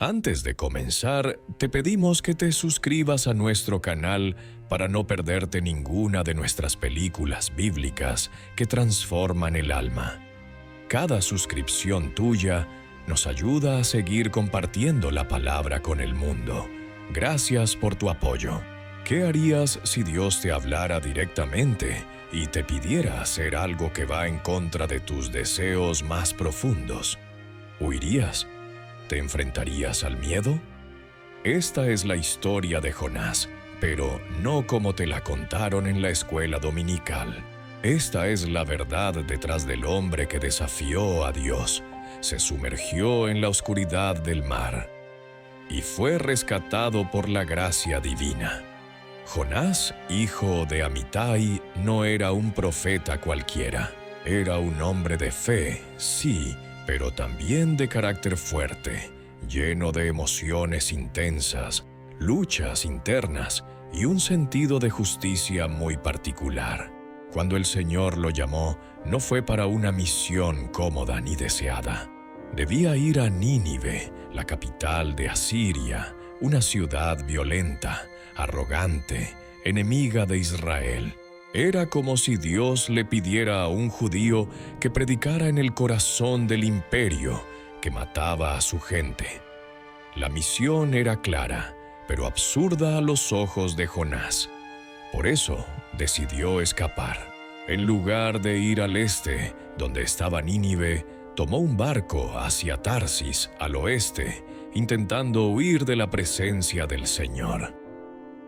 Antes de comenzar, te pedimos que te suscribas a nuestro canal para no perderte ninguna de nuestras películas bíblicas que transforman el alma. Cada suscripción tuya nos ayuda a seguir compartiendo la palabra con el mundo. Gracias por tu apoyo. ¿Qué harías si Dios te hablara directamente y te pidiera hacer algo que va en contra de tus deseos más profundos? ¿Huirías? ¿Te enfrentarías al miedo? Esta es la historia de Jonás, pero no como te la contaron en la escuela dominical. Esta es la verdad detrás del hombre que desafió a Dios, se sumergió en la oscuridad del mar y fue rescatado por la gracia divina. Jonás, hijo de Amitai, no era un profeta cualquiera. Era un hombre de fe, sí, pero también de carácter fuerte, lleno de emociones intensas, luchas internas y un sentido de justicia muy particular. Cuando el Señor lo llamó, no fue para una misión cómoda ni deseada. Debía ir a Nínive, la capital de Asiria, una ciudad violenta, arrogante, enemiga de Israel. Era como si Dios le pidiera a un judío que predicara en el corazón del imperio que mataba a su gente. La misión era clara, pero absurda a los ojos de Jonás. Por eso decidió escapar. En lugar de ir al este, donde estaba Nínive, tomó un barco hacia Tarsis, al oeste, intentando huir de la presencia del Señor.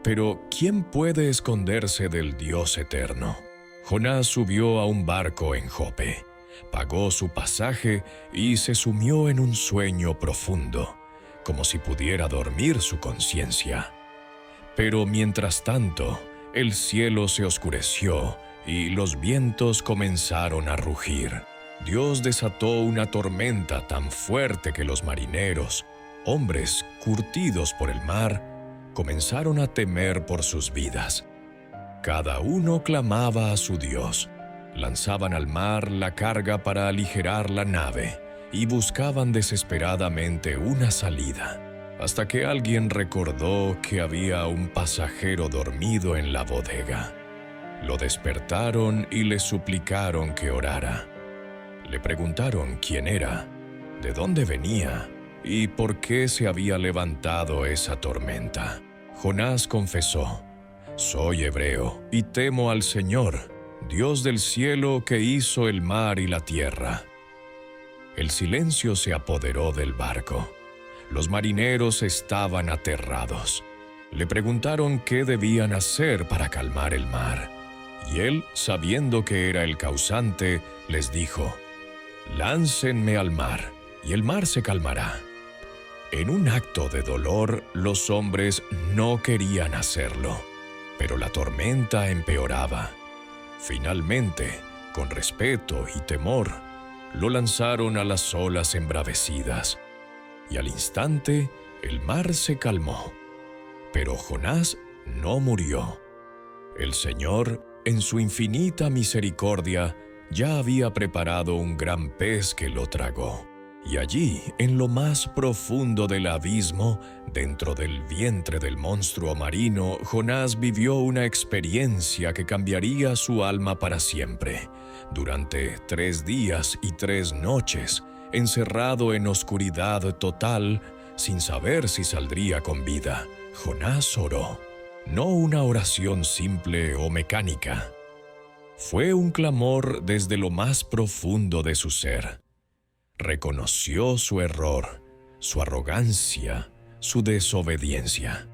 Pero, ¿quién puede esconderse del Dios eterno? Jonás subió a un barco en Jope, pagó su pasaje y se sumió en un sueño profundo, como si pudiera dormir su conciencia. Pero mientras tanto, el cielo se oscureció y los vientos comenzaron a rugir. Dios desató una tormenta tan fuerte que los marineros, hombres curtidos por el mar, comenzaron a temer por sus vidas. Cada uno clamaba a su Dios. Lanzaban al mar la carga para aligerar la nave y buscaban desesperadamente una salida, hasta que alguien recordó que había un pasajero dormido en la bodega. Lo despertaron y le suplicaron que orara. Le preguntaron quién era, de dónde venía y por qué se había levantado esa tormenta. Jonás confesó: «Soy hebreo y temo al Señor, Dios del cielo que hizo el mar y la tierra». El silencio se apoderó del barco. Los marineros estaban aterrados. Le preguntaron qué debían hacer para calmar el mar. Y él, sabiendo que era el causante, les dijo: «Láncenme al mar, y el mar se calmará». En un acto de dolor, los hombres no querían hacerlo, pero la tormenta empeoraba. Finalmente, con respeto y temor, lo lanzaron a las olas embravecidas, y al instante el mar se calmó. Pero Jonás no murió. El Señor, en su infinita misericordia, ya había preparado un gran pez que lo tragó. Y allí, en lo más profundo del abismo, dentro del vientre del monstruo marino, Jonás vivió una experiencia que cambiaría su alma para siempre. Durante 3 días y 3 noches, encerrado en oscuridad total, sin saber si saldría con vida, Jonás oró. No una oración simple o mecánica. Fue un clamor desde lo más profundo de su ser. Reconoció su error, su arrogancia, su desobediencia,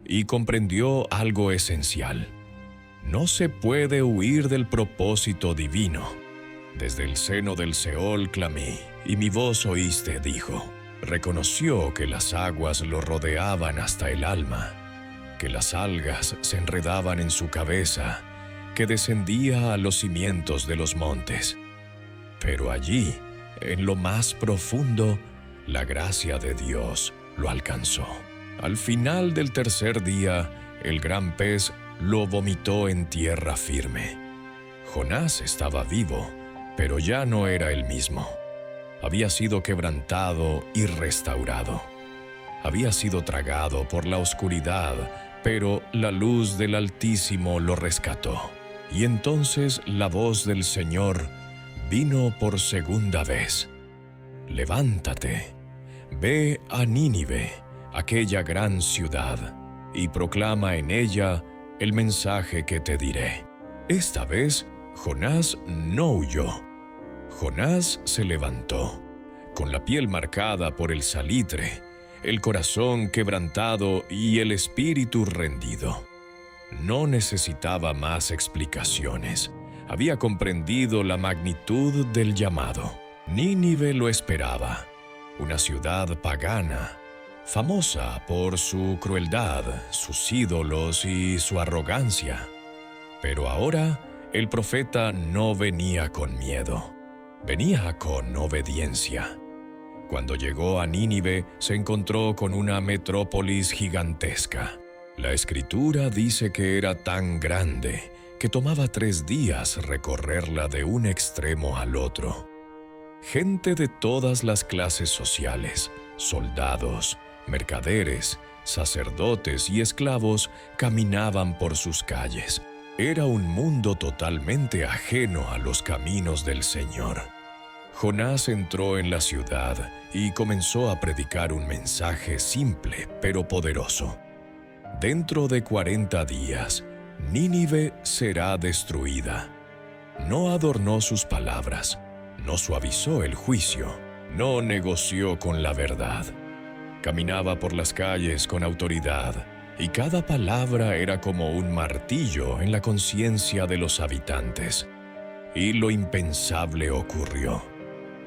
y comprendió algo esencial. No se puede huir del propósito divino. Desde el seno del Seol clamé, y mi voz oíste, dijo. Reconoció que las aguas lo rodeaban hasta el alma, que las algas se enredaban en su cabeza, que descendía a los cimientos de los montes. Pero allí, en lo más profundo, la gracia de Dios lo alcanzó. Al final del 3er día, el gran pez lo vomitó en tierra firme. Jonás estaba vivo, pero ya no era el mismo. Había sido quebrantado y restaurado. Había sido tragado por la oscuridad, pero la luz del Altísimo lo rescató. Y entonces la voz del Señor vino por segunda vez. Levántate, ve a Nínive, aquella gran ciudad, y proclama en ella el mensaje que te diré. Esta vez Jonás no huyó. Jonás se levantó, con la piel marcada por el salitre, el corazón quebrantado y el espíritu rendido. No necesitaba más explicaciones. Había comprendido la magnitud del llamado. Nínive lo esperaba, una ciudad pagana, famosa por su crueldad, sus ídolos y su arrogancia. Pero ahora el profeta no venía con miedo, venía con obediencia. Cuando llegó a Nínive, se encontró con una metrópolis gigantesca. La Escritura dice que era tan grande que tomaba 3 días recorrerla de un extremo al otro. Gente de todas las clases sociales, soldados, mercaderes, sacerdotes y esclavos caminaban por sus calles. Era un mundo totalmente ajeno a los caminos del Señor. Jonás entró en la ciudad y comenzó a predicar un mensaje simple pero poderoso. Dentro de 40 días, Nínive será destruida. No adornó sus palabras, no suavizó el juicio, no negoció con la verdad. Caminaba por las calles con autoridad, y cada palabra era como un martillo en la conciencia de los habitantes. Y lo impensable ocurrió.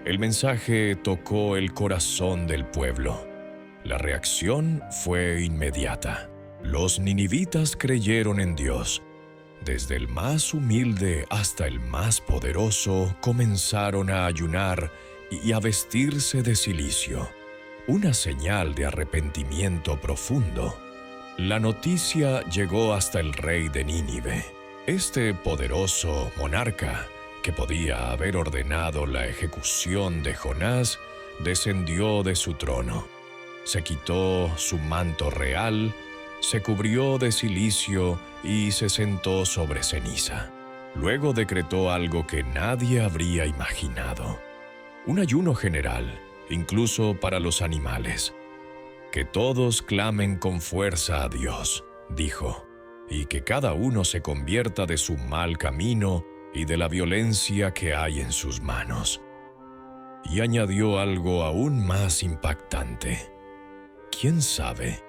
El mensaje tocó el corazón del pueblo. La reacción fue inmediata. Los ninivitas creyeron en Dios. Desde el más humilde hasta el más poderoso comenzaron a ayunar y a vestirse de cilicio, una señal de arrepentimiento profundo. La noticia llegó hasta el rey de Nínive. Este poderoso monarca, que podía haber ordenado la ejecución de Jonás, descendió de su trono. Se quitó su manto real, se cubrió de cilicio y se sentó sobre ceniza. Luego decretó algo que nadie habría imaginado: un ayuno general, incluso para los animales. Que todos clamen con fuerza a Dios, dijo, y que cada uno se convierta de su mal camino y de la violencia que hay en sus manos. Y añadió algo aún más impactante. ¿Quién sabe?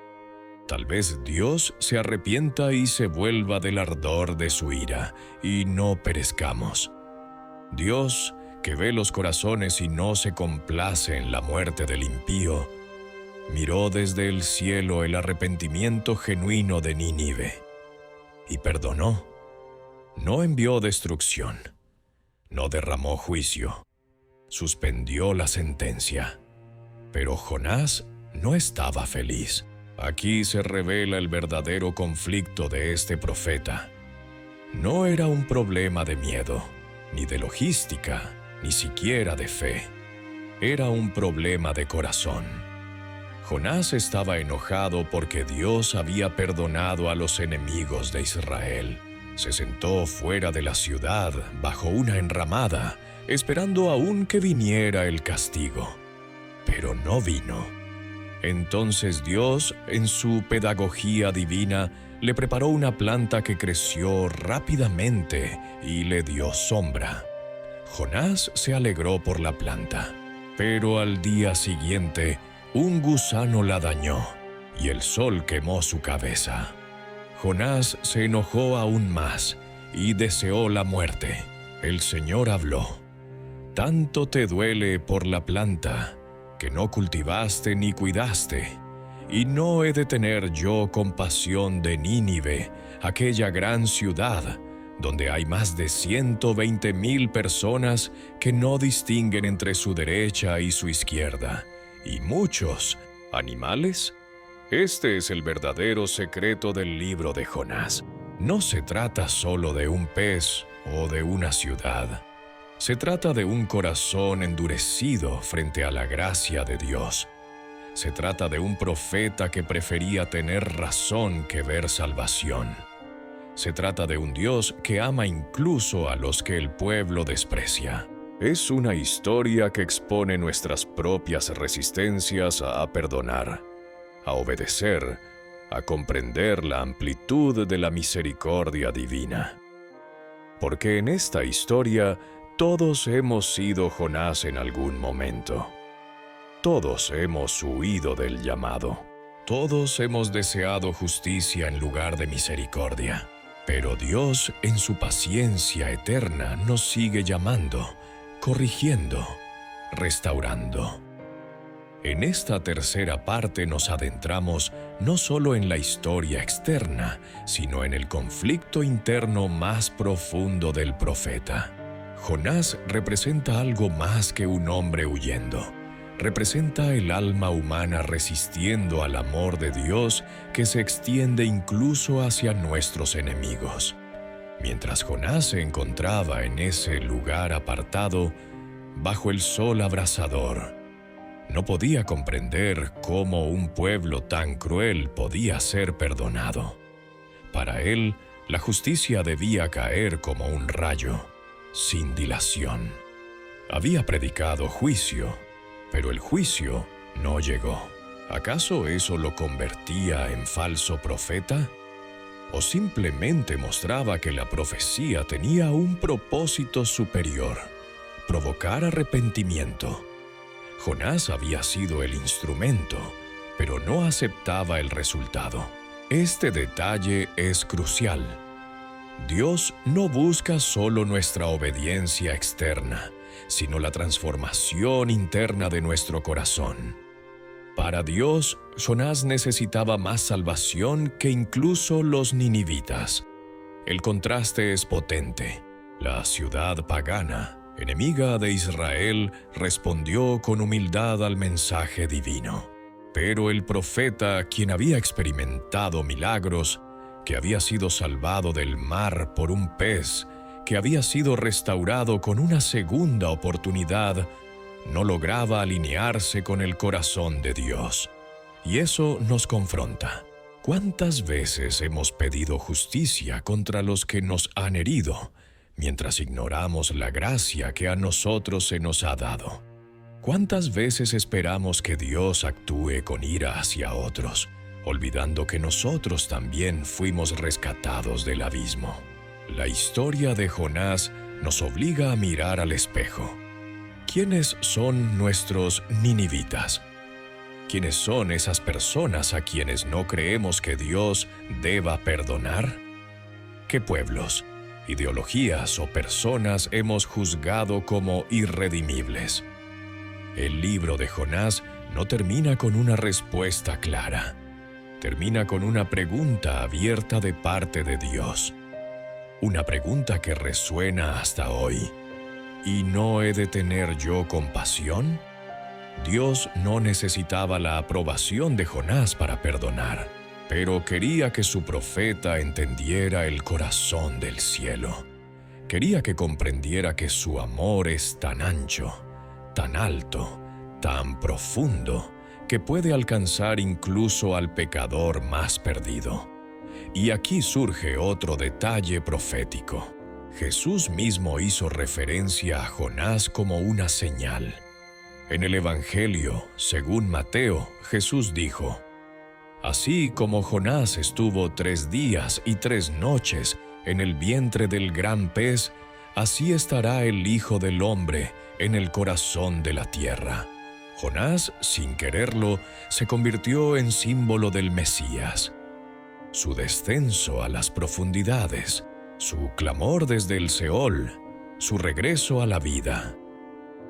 Tal vez Dios se arrepienta y se vuelva del ardor de su ira, y no perezcamos. Dios, que ve los corazones y no se complace en la muerte del impío, miró desde el cielo el arrepentimiento genuino de Nínive y perdonó. No envió destrucción, no derramó juicio, suspendió la sentencia. Pero Jonás no estaba feliz. Aquí se revela el verdadero conflicto de este profeta. No era un problema de miedo, ni de logística, ni siquiera de fe. Era un problema de corazón. Jonás estaba enojado porque Dios había perdonado a los enemigos de Israel. Se sentó fuera de la ciudad, bajo una enramada, esperando aún que viniera el castigo. Pero no vino. Entonces Dios, en su pedagogía divina, le preparó una planta que creció rápidamente y le dio sombra. Jonás se alegró por la planta, pero al día siguiente, un gusano la dañó y el sol quemó su cabeza. Jonás se enojó aún más y deseó la muerte. El Señor habló: «Tanto te duele por la planta que no cultivaste ni cuidaste, y no he de tener yo compasión de Nínive, aquella gran ciudad, donde hay más de 120,000 personas que no distinguen entre su derecha y su izquierda, y muchos animales». Este es el verdadero secreto del libro de Jonás. No se trata solo de un pez o de una ciudad. Se trata de un corazón endurecido frente a la gracia de Dios. Se trata de un profeta que prefería tener razón que ver salvación. Se trata de un Dios que ama incluso a los que el pueblo desprecia. Es una historia que expone nuestras propias resistencias a perdonar, a obedecer, a comprender la amplitud de la misericordia divina. Porque en esta historia todos hemos sido Jonás en algún momento. Todos hemos huido del llamado. Todos hemos deseado justicia en lugar de misericordia. Pero Dios, en su paciencia eterna, nos sigue llamando, corrigiendo, restaurando. En esta tercera parte nos adentramos no solo en la historia externa, sino en el conflicto interno más profundo del profeta. Jonás representa algo más que un hombre huyendo. Representa el alma humana resistiendo al amor de Dios que se extiende incluso hacia nuestros enemigos. Mientras Jonás se encontraba en ese lugar apartado, bajo el sol abrasador, no podía comprender cómo un pueblo tan cruel podía ser perdonado. Para él, la justicia debía caer como un rayo, sin dilación. Había predicado juicio, pero el juicio no llegó. ¿Acaso eso lo convertía en falso profeta? ¿O simplemente mostraba que la profecía tenía un propósito superior, provocar arrepentimiento? Jonás había sido el instrumento, pero no aceptaba el resultado. Este detalle es crucial. Dios no busca solo nuestra obediencia externa, sino la transformación interna de nuestro corazón. Para Dios, Jonás necesitaba más salvación que incluso los ninivitas. El contraste es potente. La ciudad pagana, enemiga de Israel, respondió con humildad al mensaje divino. Pero el profeta, quien había experimentado milagros, que había sido salvado del mar por un pez, que había sido restaurado con una segunda oportunidad, no lograba alinearse con el corazón de Dios. Y eso nos confronta. ¿Cuántas veces hemos pedido justicia contra los que nos han herido, mientras ignoramos la gracia que a nosotros se nos ha dado? ¿Cuántas veces esperamos que Dios actúe con ira hacia otros, olvidando que nosotros también fuimos rescatados del abismo? La historia de Jonás nos obliga a mirar al espejo. ¿Quiénes son nuestros ninivitas? ¿Quiénes son esas personas a quienes no creemos que Dios deba perdonar? ¿Qué pueblos, ideologías o personas hemos juzgado como irredimibles? El libro de Jonás no termina con una respuesta clara. Termina con una pregunta abierta de parte de Dios. Una pregunta que resuena hasta hoy. ¿Y no he de tener yo compasión? Dios no necesitaba la aprobación de Jonás para perdonar, pero quería que su profeta entendiera el corazón del cielo. Quería que comprendiera que su amor es tan ancho, tan alto, tan profundo, que puede alcanzar incluso al pecador más perdido. Y aquí surge otro detalle profético. Jesús mismo hizo referencia a Jonás como una señal. En el Evangelio, según Mateo, Jesús dijo: «Así como Jonás estuvo 3 días y 3 noches en el vientre del gran pez, así estará el Hijo del Hombre en el corazón de la tierra». Jonás, sin quererlo, se convirtió en símbolo del Mesías. Su descenso a las profundidades, su clamor desde el Seol, su regreso a la vida,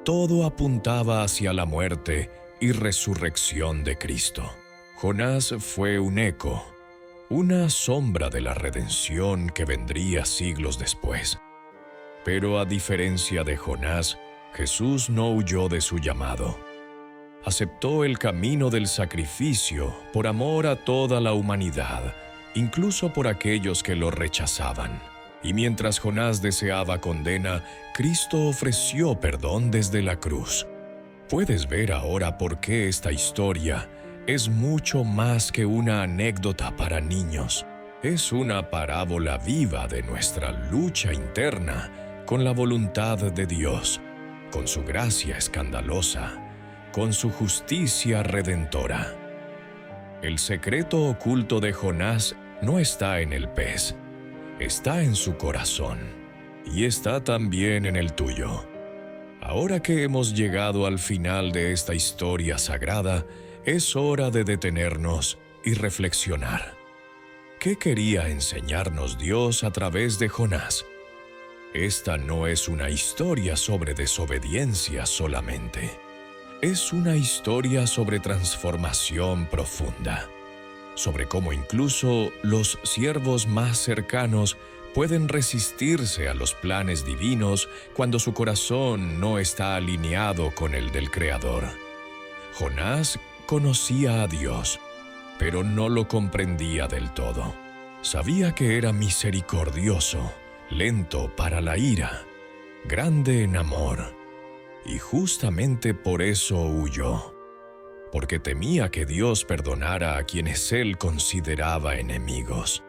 todo apuntaba hacia la muerte y resurrección de Cristo. Jonás fue un eco, una sombra de la redención que vendría siglos después. Pero a diferencia de Jonás, Jesús no huyó de su llamado. Aceptó el camino del sacrificio por amor a toda la humanidad, incluso por aquellos que lo rechazaban. Y mientras Jonás deseaba condena, Cristo ofreció perdón desde la cruz. Puedes ver ahora por qué esta historia, es mucho más que una anécdota para niños. Es una parábola viva de nuestra lucha interna con la voluntad de Dios, con su gracia escandalosa, con su justicia redentora. El secreto oculto de Jonás no está en el pez, está en su corazón y está también en el tuyo. Ahora que hemos llegado al final de esta historia sagrada, es hora de detenernos y reflexionar. ¿Qué quería enseñarnos Dios a través de Jonás? Esta no es una historia sobre desobediencia solamente. Es una historia sobre transformación profunda, sobre cómo incluso los siervos más cercanos pueden resistirse a los planes divinos cuando su corazón no está alineado con el del Creador. Jonás conocía a Dios, pero no lo comprendía del todo. Sabía que era misericordioso, lento para la ira, grande en amor, y justamente por eso huyó, porque temía que Dios perdonara a quienes él consideraba enemigos.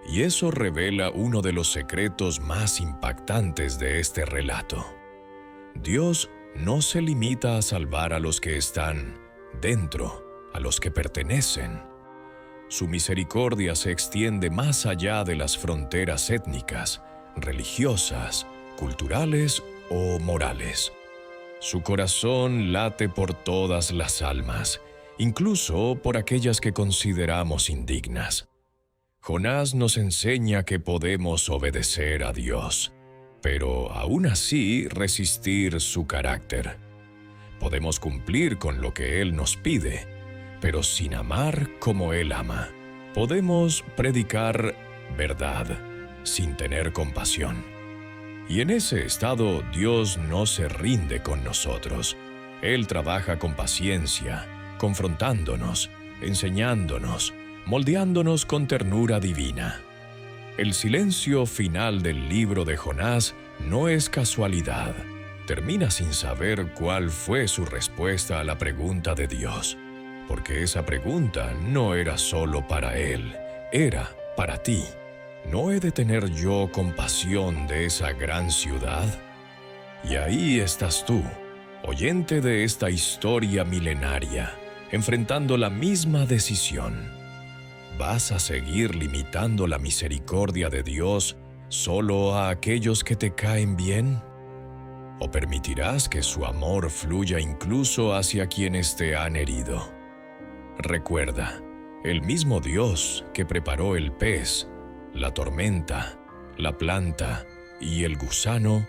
Y eso revela uno de los secretos más impactantes de este relato. Dios no se limita a salvar a los que están dentro, a los que pertenecen. Su misericordia se extiende más allá de las fronteras étnicas, religiosas, culturales o morales. Su corazón late por todas las almas, incluso por aquellas que consideramos indignas. Jonás nos enseña que podemos obedecer a Dios, pero aún así resistir su carácter. Podemos cumplir con lo que Él nos pide, pero sin amar como Él ama. Podemos predicar verdad sin tener compasión. Y en ese estado Dios no se rinde con nosotros. Él trabaja con paciencia, confrontándonos, enseñándonos, moldeándonos con ternura divina. El silencio final del libro de Jonás no es casualidad. Termina sin saber cuál fue su respuesta a la pregunta de Dios, porque esa pregunta no era solo para él, era para ti. ¿No he de tener yo compasión de esa gran ciudad? Y ahí estás tú, oyente de esta historia milenaria, enfrentando la misma decisión. ¿Vas a seguir limitando la misericordia de Dios solo a aquellos que te caen bien? ¿O permitirás que su amor fluya incluso hacia quienes te han herido? Recuerda, el mismo Dios que preparó el pez, la tormenta, la planta y el gusano,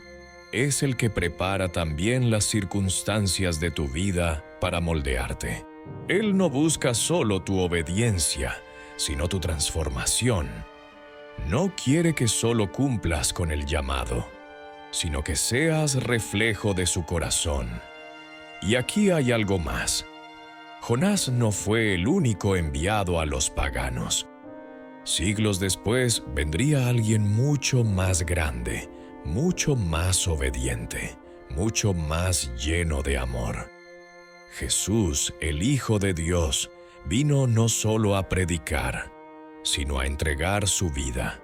es el que prepara también las circunstancias de tu vida para moldearte. Él no busca solo tu obediencia, sino tu transformación. No quiere que solo cumplas con el llamado, sino que seas reflejo de su corazón. Y aquí hay algo más. Jonás no fue el único enviado a los paganos. Siglos después vendría alguien mucho más grande, mucho más obediente, mucho más lleno de amor. Jesús, el Hijo de Dios, vino no solo a predicar, sino a entregar su vida.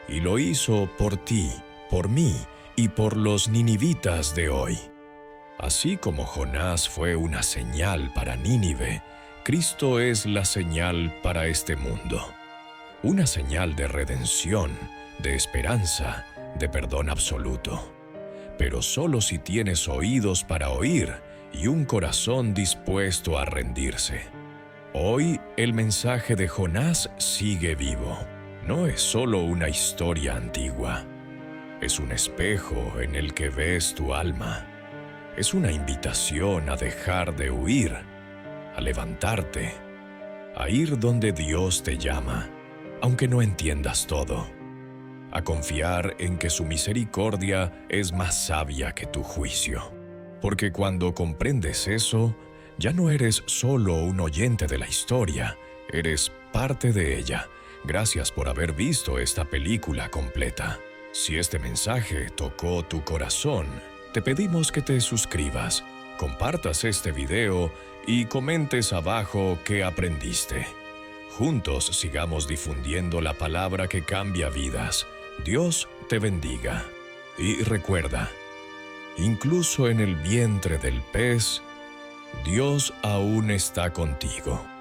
Y lo hizo por ti, por mí y por los ninivitas de hoy. Así como Jonás fue una señal para Nínive, Cristo es la señal para este mundo. Una señal de redención, de esperanza, de perdón absoluto. Pero solo si tienes oídos para oír y un corazón dispuesto a rendirse. Hoy el mensaje de Jonás sigue vivo. No es solo una historia antigua. Es un espejo en el que ves tu alma. Es una invitación a dejar de huir, a levantarte, a ir donde Dios te llama, aunque no entiendas todo. A confiar en que su misericordia es más sabia que tu juicio. Porque cuando comprendes eso, ya no eres solo un oyente de la historia, eres parte de ella. Gracias por haber visto esta película completa. Si este mensaje tocó tu corazón, te pedimos que te suscribas, compartas este video y comentes abajo qué aprendiste. Juntos sigamos difundiendo la palabra que cambia vidas. Dios te bendiga. Y recuerda, incluso en el vientre del pez, Dios aún está contigo.